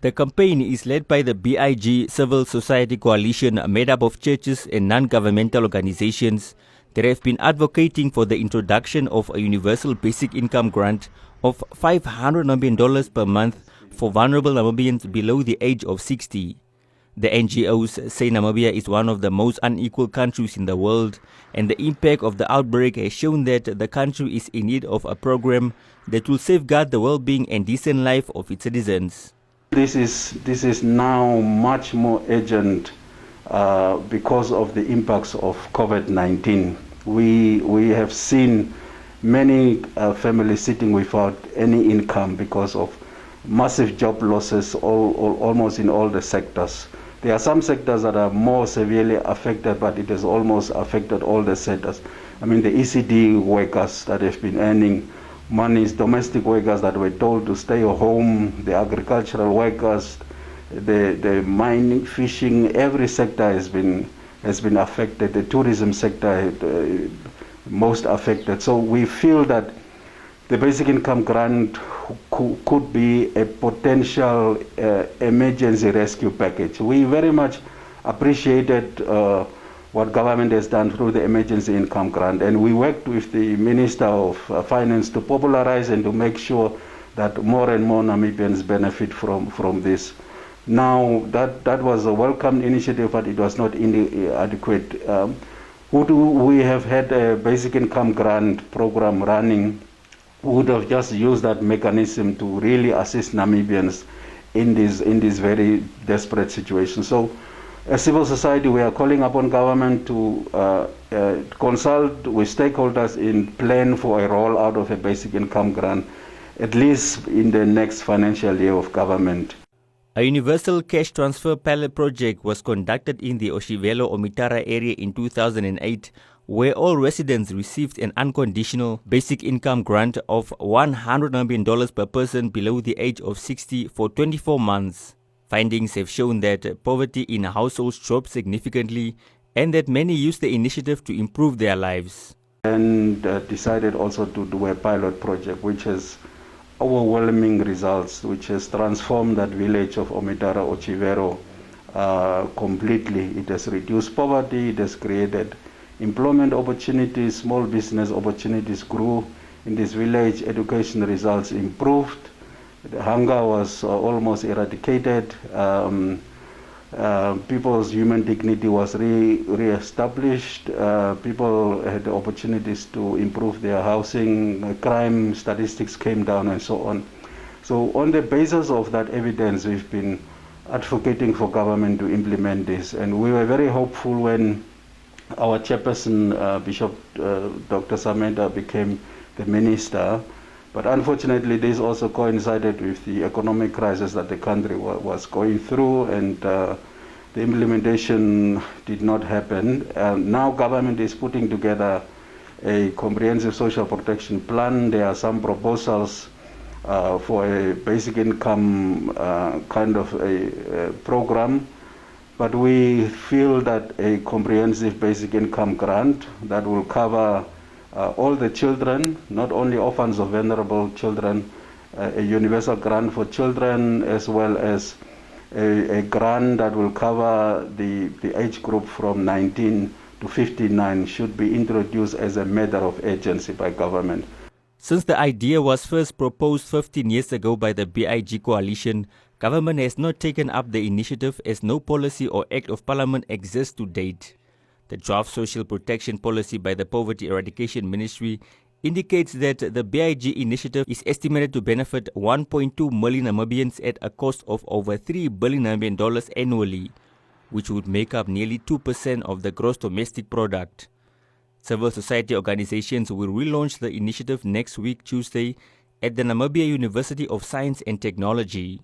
The campaign is led by the BIG Civil Society Coalition, made up of churches and non-governmental organizations that have been advocating for the introduction of a universal basic income grant of $500 million per month for vulnerable Namibians below the age of 60. The NGOs say Namibia is one of the most unequal countries in the world, and the impact of the outbreak has shown that the country is in need of a program that will safeguard the well-being and decent life of its citizens. This is now much more urgent because of the impacts of COVID-19. We have seen many families sitting without any income because of massive job losses almost in all the sectors. There are some sectors that are more severely affected, but it has almost affected all the sectors. I mean, the ECD workers that have been earning monies, domestic workers that were told to stay home, the agricultural workers, the mining, fishing, every sector has been affected. The tourism sector most affected. So we feel that the basic income grant could be a potential emergency rescue package. We very much appreciated what government has done through the emergency income grant, and we worked with the Minister of Finance to popularize and to make sure that more and more Namibians benefit from this. Now, that was a welcome initiative, but it was not adequate. We have had a basic income grant program running, would have just used that mechanism to really assist Namibians in this very desperate situation. So, as civil society, we are calling upon government to consult with stakeholders in plan for a rollout of a basic income grant, at least in the next financial year of government. A universal cash transfer pilot project was conducted in the Oshivelo-Omitara area in 2008, where all residents received an unconditional basic income grant of $100 million per person below the age of 60 for 24 months. Findings have shown that poverty in households dropped significantly and that many used the initiative to improve their lives. And decided also to do a pilot project which has overwhelming results, which has transformed that village of Omitara Oshivelo completely. It has reduced poverty, it has created employment opportunities, small business opportunities grew in this village, education results improved. The hunger was almost eradicated. People's human dignity was re-established. People had the opportunities to improve their housing. Crime statistics came down and so on. So on the basis of that evidence, we've been advocating for government to implement this. And we were very hopeful when our chairperson, Bishop Dr. Sameda, became the minister. But unfortunately, this also coincided with the economic crisis that the country was going through, and the implementation did not happen. Now government is putting together a comprehensive social protection plan. There are some proposals for a basic income kind of a program. But we feel that a comprehensive basic income grant that will cover all the children, not only orphans or vulnerable children, a universal grant for children, as well as a grant that will cover the age group from 19 to 59 should be introduced as a matter of urgency by government. Since the idea was first proposed 15 years ago by the BIG coalition, government has not taken up the initiative as no policy or act of parliament exists to date. The draft social protection policy by the Poverty Eradication Ministry indicates that the BIG initiative is estimated to benefit 1.2 million Namibians at a cost of over $3 billion annually, which would make up nearly 2% of the gross domestic product. Civil society organizations will relaunch the initiative next week, Tuesday, at the Namibia University of Science and Technology.